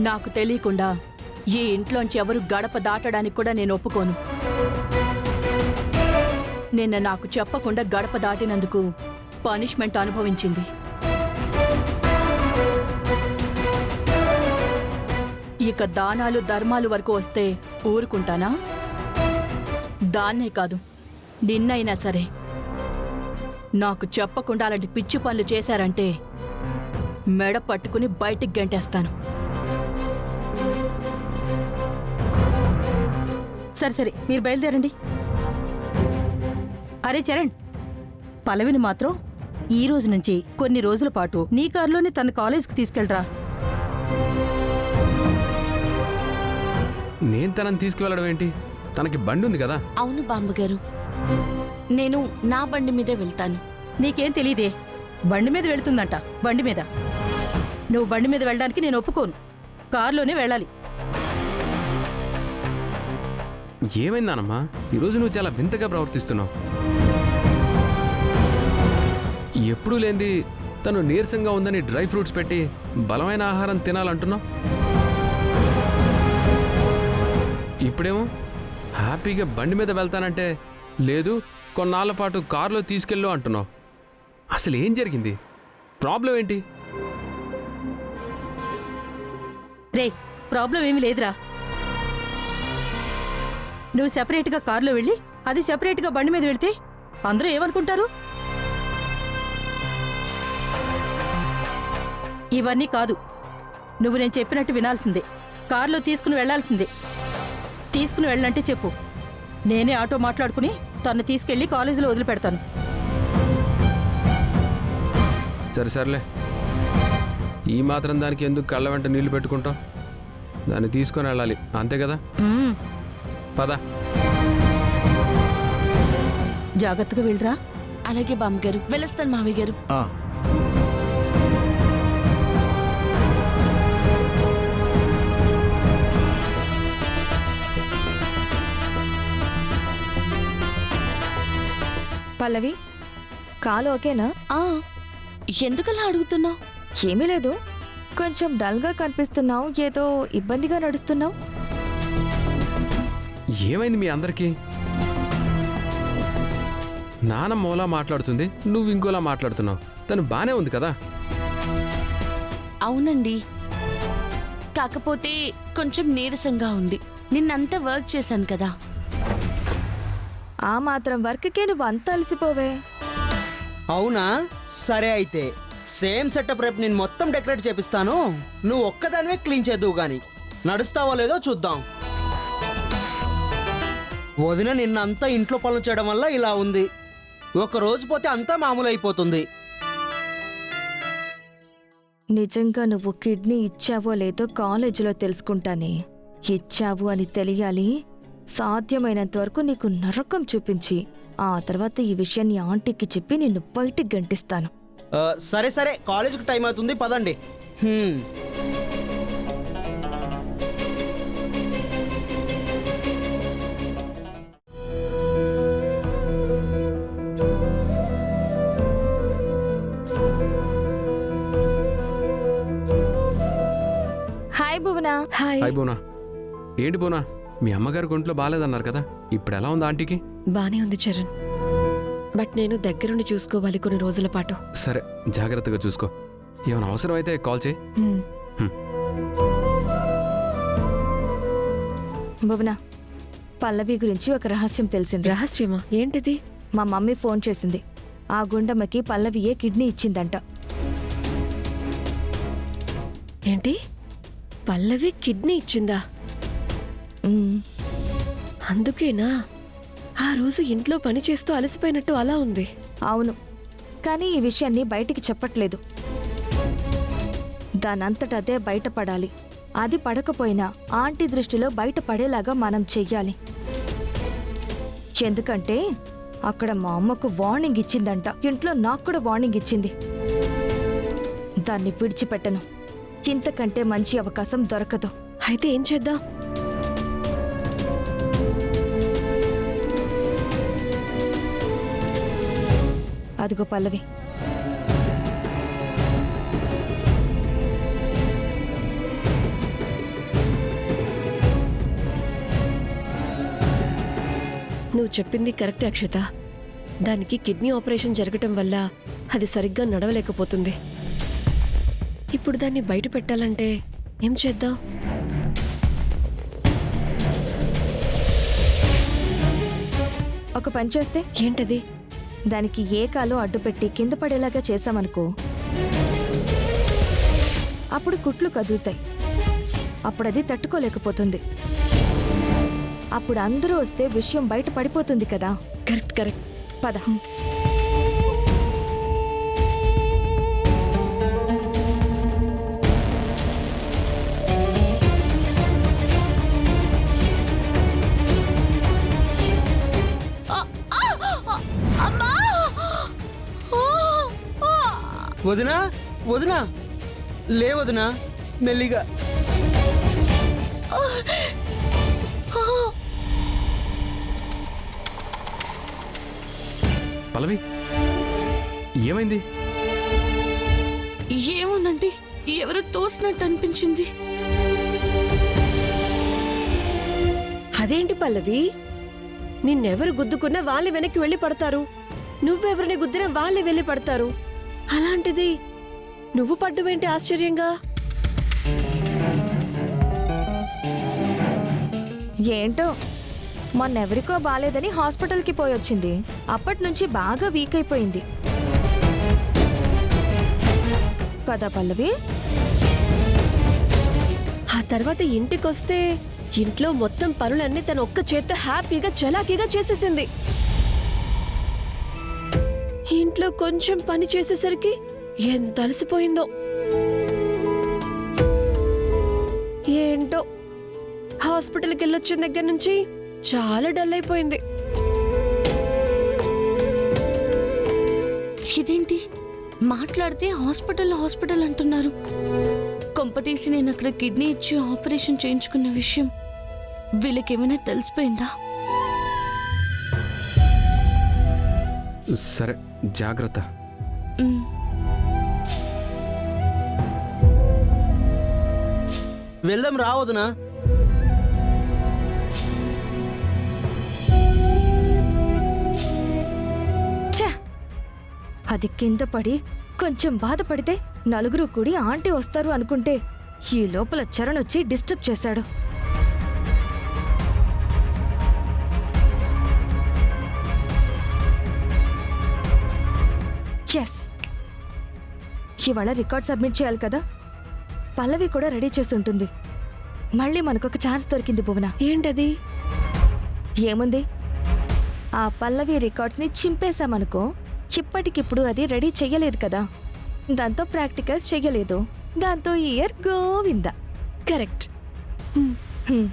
నాకు తెలియకుండా ఈ ఇంట్లోంచి ఎవరు గడప దాటడానికి కూడా నేను ఒప్పుకోను. నిన్న నాకు చెప్పకుండా గడప దాటినందుకు పనిష్మెంట్ అనుభవించింది. ఇక దానాలు ధర్మాలు వరకు వస్తే ఊరుకుంటానా? దాన్నే కాదు, నిన్నైనా సరే నాకు చెప్పకుండా అలాంటి పిచ్చి పనులు చేశారంటే మెడ పట్టుకుని బయటికి గంటేస్తాను. సరే సరే, మీరు బయలుదేరండి. అరే చరణ్, పల్లవిని మాత్రం ఈ రోజు నుంచి కొన్ని రోజుల పాటు నీ కారులోనే తన కాలేజ్కి తీసుకెళ్ళరా. నేను తనని తీసుకువెళ్ళడం ఏంటి? తనకి బండి ఉంది కదా. అవును బామ్మగారు, నేను నా బండి మీదే వెళ్తాను. నీకేం తెలీదే, బండి మీద వెళ్తుందంట. బండి మీద నువ్వు బండి మీద వెళ్ళడానికి నేను ఒప్పుకోను. కారులోనే వెళ్ళాలి. ఏమైందానమ్మా, ఈరోజు నువ్వు చాలా వింతగా ప్రవర్తిస్తున్నావు. ఎప్పుడూ లేంది తను నీరసంగా ఉందని డ్రై ఫ్రూట్స్ పెట్టి బలమైన ఆహారం తినాలంటున్నావు. ఇప్పుడేమో హ్యాపీగా బండి మీద వెళ్తానంటే లేదు, కొన్నాళ్ళ పాటు కారులో తీసుకెళ్ళు అంటున్నావు. అసలు ఏం జరిగింది? ప్రాబ్లం ఏంటి? రే, ప్రాబ్లం ఏమీ లేదురా. నువ్వు సెపరేట్గా కారులో వెళ్ళి అది సెపరేట్గా బండి మీద వెళ్తే అందరూ ఏమనుకుంటారు? ఇవన్నీ కాదు, నువ్వు నేను చెప్పినట్టు వినాల్సిందే. కారులో తీసుకుని వెళ్లాల్సిందే. తీసుకుని వెళ్ళంటే చెప్పు, నేనే ఆటో మాట్లాడుకుని తను తీసుకెళ్లి కాలేజీలో వదిలిపెడతాను. సరే సర్లే, ఈ మాత్రం దానికి ఎందుకు కళ్ళ వెంట నీళ్లు పెట్టుకుంటావు? దాన్ని తీసుకొని వెళ్ళాలి, అంతే కదా. పద, జాగ్రత్తగా వెళ్ళరా. అలాగే బామ్మగారు, వెళ్ళొస్తాను మావయ్య గారు. పల్లవి, కాలు ఓకేనా? ఎందుకలా అడుగుతున్నావు? ఏమీ లేదు, కొంచెం డల్గా కనిపిస్తున్నావు, ఏదో ఇబ్బందిగా నడుస్తున్నావు. ఏమైంది మీ అందరికీ? నానమ్మ ఓలా మాట్లాడుతుంది, నువ్వు ఇంకోలా మాట్లాడుతున్నావు. తను బానే ఉంది కదా. అవునండి, కాకపోతే కొంచెం నీరసంగా ఉంది. నిన్నంతా వర్క్ చేశాను కదా. ఆ మాత్రం వర్క్కే నువ్వు అంత అలసిపోవే. అవునా? సరే అయితే సేమ్ సెటప్ రేపు నేను మొత్తం డెకరేట్ చేపిస్తాను. నువ్వు ఒక్కదానివే క్లీన్ చేద్దువు గాని. నడుస్తావో లేదో చూద్దాం. వదిన నిన్నంతా ఇంట్లో పనులు చేయడం వల్ల ఇలా ఉంది. ఒక రోజు పోతే అంతా మామూలు అయిపోతుంది. నిజంగా నువ్వు కిడ్నీ ఇచ్చావో లేదో కాలేజీలో తెలుసుకుంటానే. ఇచ్చావు అని తెలియాలి. సాధ్యమైనంత వరకు నీకు నరకం చూపించి ఆ తర్వాత ఈ విషయాన్ని ఆంటీకి చెప్పి నిన్ను బయటికి గంటిస్తాను. సరే సరే, కాలేజీకి టైం అవుతుంది, పదండి. హాయ్ భువనా. హాయ్ బోనా. ఏంటి బోనా, మీ అమ్మగారి ఒంట్లో బాగాలేదన్నారు కదా, ఇప్పుడు ఎలా ఉంది ఆంటీకి? బానే ఉంది చరణ్, బట్ నేను దగ్గరుండి చూసుకోవాలి కొన్ని రోజుల పాటు. సరే, జాగ్రత్తగా చూసుకో. ఏమైనా అవసరం అయితే కాల్ చేయి. భువనా, పల్లవి గురించి ఒక రహస్యం తెలిసింది. రహస్యమా? ఏంటిది? మా మమ్మీ ఫోన్ చేసింది. ఆ గుండమ్మకి పల్లవియే కిడ్నీ ఇచ్చిందంట. ఏంటి? పల్లవి కిడ్నీ ఇచ్చిందా? అందుకేనా ఆ రోజు ఇంట్లో పని చేస్తూ అలసిపోయినట్టు అలా ఉంది? అవును, కానీ ఈ విషయాన్ని బయటికి చెప్పట్లేదు. దానంతట అదే బయటపడాలి. అది పడకపోయినా ఆంటీ దృష్టిలో బయటపడేలాగా మనం చెయ్యాలి. ఎందుకంటే అక్కడ మా అమ్మకు వార్నింగ్ ఇచ్చిందంట. ఇంట్లో నాకు కూడా వార్నింగ్ ఇచ్చింది. దాన్ని విడిచిపెట్టను. ఇంతకంటే మంచి అవకాశం దొరకదు. అయితే ఏం చేద్దాం? అదిగో పల్లవి, నువ్వు చెప్పింది కరెక్ట్ అక్షత. దానికి కిడ్నీ ఆపరేషన్ జరగటం వల్ల అది సరిగ్గా నడవలేకపోతుంది. ఇప్పుడు దాన్ని బయట పెట్టాలంటే ఏం చేద్దాం? ఒక పని చేస్తే ఏంటది? దానికి ఏ కాలు అడ్డుపెట్టి కింద పడేలాగా చేశామనుకో, అప్పుడు కుట్లు కదులుతాయి. అప్పుడు అది తట్టుకోలేకపోతుంది. అప్పుడు అందరూ వస్తే విషయం బయట పడిపోతుంది కదా. Correct correct. పద. వదినా వదినా, లే వదినా, మెల్లిగా. పల్లవి ఏమైంది? ఏమోనండి, ఎవరో తోసినట్టు అనిపించింది. అదేంటి పల్లవి, నిన్నెవరు గుద్దుకున్నా వాళ్ళే వెనక్కి వెళ్ళి పడతారు, నువ్వెవరిని గుద్దినా వాళ్ళే వెళ్ళి పడతారు. అలాంటిది నువ్వు పడ్డమేంటి ఆశ్చర్యంగా? ఏంటో మొన్నెవరికో బాలేదని హాస్పిటల్కి పోయొచ్చింది. అప్పటి నుంచి బాగా వీక్ అయిపోయింది కదా పల్లవి. ఆ తర్వాత ఇంటికొస్తే ఇంట్లో మొత్తం పనులన్నీ తన ఒక్క చేత్తో హ్యాపీగా చలాకీగా చేసేసింది. ఇంట్లో కొంచెం పని చేసేసరికి ఎంత అలసిపోయిందో ఏంటో. హాస్పిటల్కి వెళ్ళొచ్చిన దగ్గర నుంచి చాలా డల్ అయిపోయింది. ఇదేంటి, మాట్లాడితే హాస్పిటల్ అంటున్నారు. కొంపతీసి నేను అక్కడ కిడ్నీ ఇచ్చి ఆపరేషన్ చేయించుకున్న విషయం వీళ్ళకేమైనా తెలిసిపోయిందా? సరే, జాగ్రత్త. ఉమ్. వెళ్దాం రా వదినా. ఛ! అది కింద పడి కొంచెం బాధపడితే నలుగురు కూడి ఆంటీ వస్తారు అనుకుంటే ఈ లోపల చరణ్ వచ్చి డిస్టర్బ్ చేశాడు. ఎస్, ఇవాళ రికార్డ్ సబ్మిట్ చేయాలి కదా. పల్లవి కూడా రెడీ చేసి ఉంటుంది. మళ్ళీ మనకొక ఛాన్స్ దొరికింది భువన. ఏంటది? ఏముంది, ఆ పల్లవి రికార్డ్స్ని చింపేశామనుకో, ఇప్పటికిప్పుడు అది రెడీ చెయ్యలేదు కదా. దాంతో ప్రాక్టికల్స్ చెయ్యలేదు. దాంతో ఈ ఇయర్ గోవిందా. కరెక్ట్. హ్మ్.